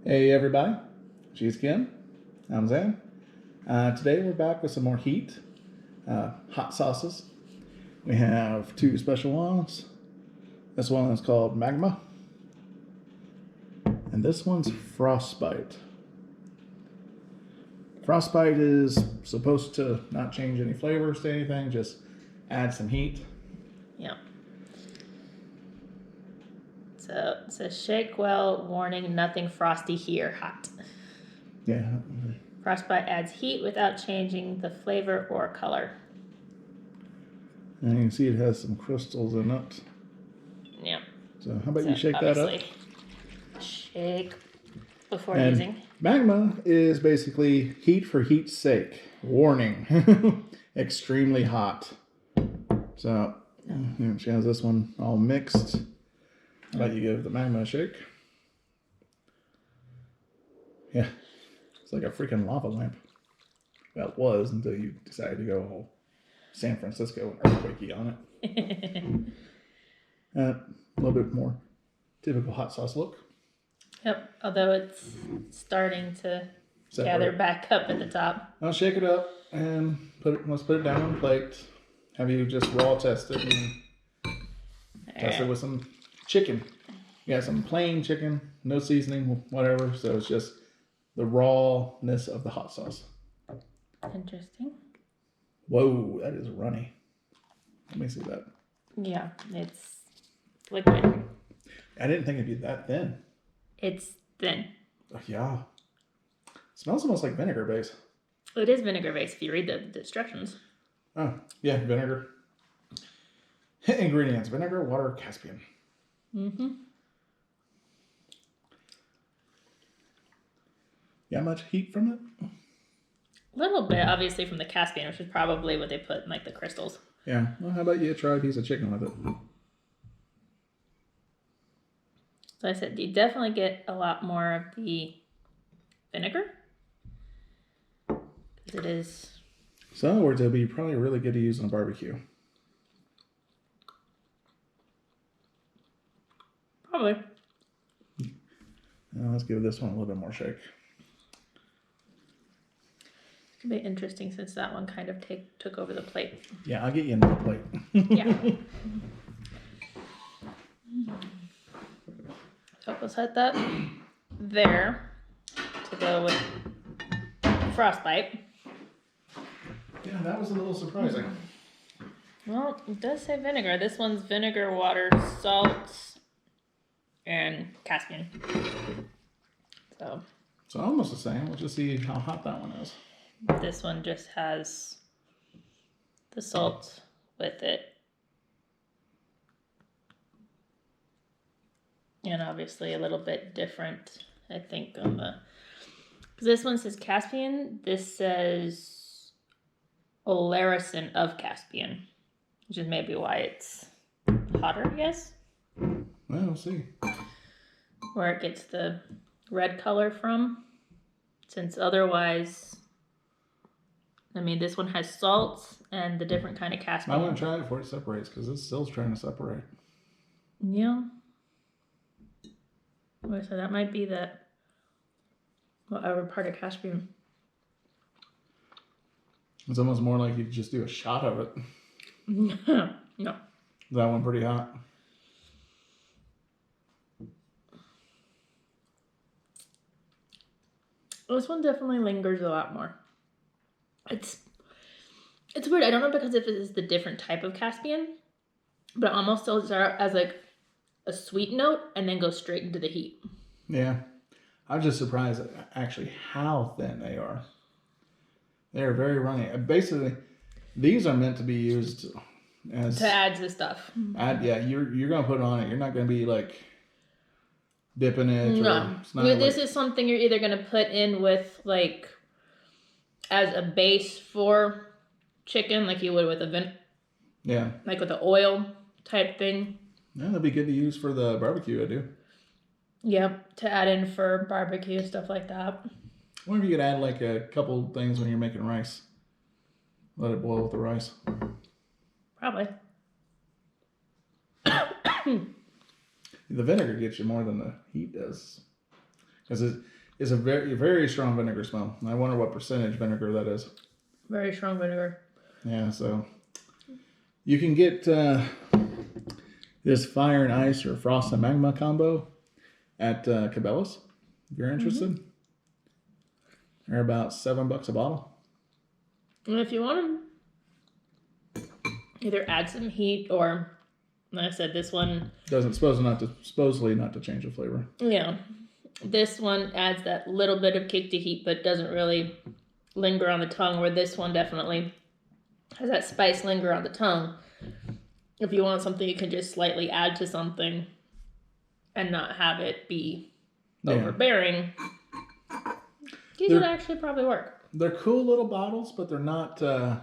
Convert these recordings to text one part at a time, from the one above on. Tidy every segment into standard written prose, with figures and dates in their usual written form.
Hey everybody, she's Kim. I'm Zan. Today we're back with some more heat, hot sauces. We have two special ones. This one is called Magma, and this one's Frostbite. Frostbite is supposed to not change any flavors to anything, just add some heat. Yeah. So it says shake well, warning, nothing frosty here, hot. Yeah. Frostbite adds heat without changing the flavor or color. And you can see it has some crystals in it. Yeah. So how about you shake that up? Shake before And using. Magma is basically heat for heat's sake. Warning. Extremely hot. So she has this one all mixed. How about you give the Magma a shake? Yeah. It's like a freaking lava lamp. Well, it was until you decided to go all San Francisco and earthquakey on it. A little bit more typical hot sauce look. Yep, although it's starting to gather back up at the top. I'll shake it up and let's put it down on the plate. Have you just raw test it and test it with some chicken. You got some plain chicken, no seasoning, whatever. So it's just the rawness of the hot sauce. Interesting. Whoa, that is runny. Let me see that. Yeah, it's liquid. I didn't think it'd be that thin. It's thin. Yeah. It smells almost like vinegar base. It is vinegar based if you read the instructions. Oh, yeah, vinegar. Ingredients: vinegar, water, Caspian. Mm-hmm. Yeah, much heat from it? A little bit, obviously, from the Caspian, which is probably what they put in, like, the crystals. Yeah. Well, how about you try a piece of chicken with it? So I said, you definitely get a lot more of the vinegar. Because it is... So in other words, it'll be probably really good to use on a barbecue. Probably. Now let's give this one a little bit more shake. It's going to be interesting since that one kind of took over the plate. Yeah, I'll get you another plate. Yeah. So we'll set that there to go with Frostbite. Yeah, that was a little surprising. Well, it does say vinegar. This one's vinegar, water, salt, and Caspian. So almost the same. We'll just see how hot that one is. This one just has the salt with it. And obviously a little bit different, I think, on the... Because this one says Caspian. This says Olarison of Caspian, which is maybe why it's hotter, I guess. Well, we'll see. Where it gets the red color from. Since otherwise... I mean, this one has salt and the different kind of Caspian. I want to try it before it separates because it's still trying to separate. Yeah. Okay, so that might be that whatever part of Caspian. It's almost more like you just do a shot of it. No. Is that one pretty hot? This one definitely lingers a lot more. It's weird. I don't know because if it is the different type of Caspian, but it almost still start as like a sweet note and then go straight into the heat. Yeah. I'm just surprised at actually how thin they are. They're very runny. Basically, these are meant to be used as... To add to stuff. Yeah, you're going to put it on it. You're not going to be like dipping it. No. This is something you're either going to put in with like... as a base for chicken, like you would with a like with the oil type thing. Yeah, that'd be good to use for the barbecue, I do. Yep, to add in for barbecue, stuff like that. I wonder if you could add like a couple things when you're making rice. Let it boil with the rice. Probably. The vinegar gets you more than the heat does. It's a very, very strong vinegar smell. I wonder what percentage vinegar that is. Very strong vinegar. Yeah, so you can get this Fire and Ice or Frost and Magma combo at Cabela's if you're interested. They're about $7 a bottle. And if you want to either add some heat or, like I said, this one supposedly not to change the flavor. Yeah, this one adds that little bit of kick to heat, but doesn't really linger on the tongue. Where this one definitely has that spice linger on the tongue. If you want something, you can just slightly add to something and not have it be overbearing. These would actually probably work. They're cool little bottles, but they're not the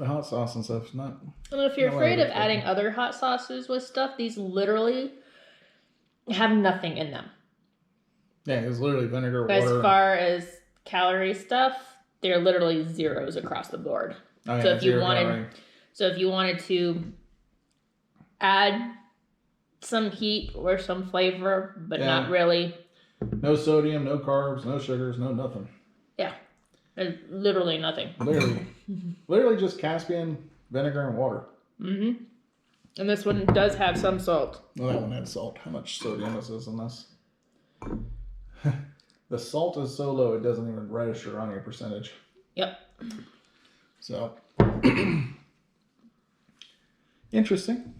hot sauce and stuff. Not. And if you're afraid of adding other hot sauces with stuff, these literally have nothing in them. Yeah, it's literally vinegar, water. As far as calorie stuff, they're literally zeros across the board. Oh, yeah, so if you wanted to add some heat or some flavor, but not really. No sodium, no carbs, no sugars, no nothing. Yeah. There's literally nothing. Literally just Caspian vinegar and water. Mm-hmm. And this one does have some salt. Well, that one had salt. How much sodium is in this? The salt is so low it doesn't even register on your percentage. Yep. So interesting.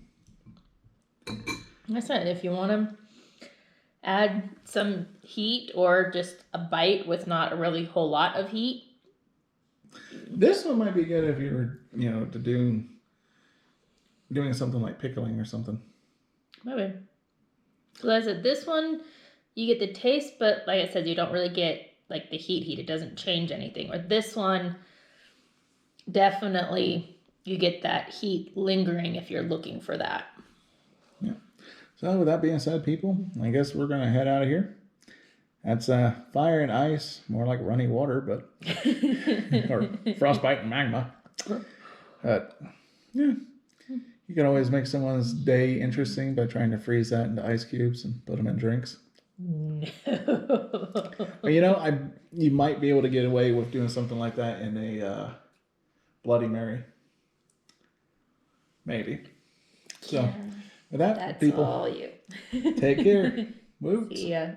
Like I said, if you want to add some heat or just a bite with not a really whole lot of heat. This one might be good if you were, doing something like pickling or something. Maybe. So like I said, this one, you get the taste, but like I said, you don't really get like the heat. It doesn't change anything. Or this one, definitely you get that heat lingering if you're looking for that. Yeah. So with that being said, people, I guess we're going to head out of here. That's Fire and Ice, more like runny water, but or Frostbite and Magma. But yeah, you can always make someone's day interesting by trying to freeze that into ice cubes and put them in drinks. No. But, you might be able to get away with doing something like that in a Bloody Mary. Maybe. So, with that, That's people, all you. take care. Whoops. See ya.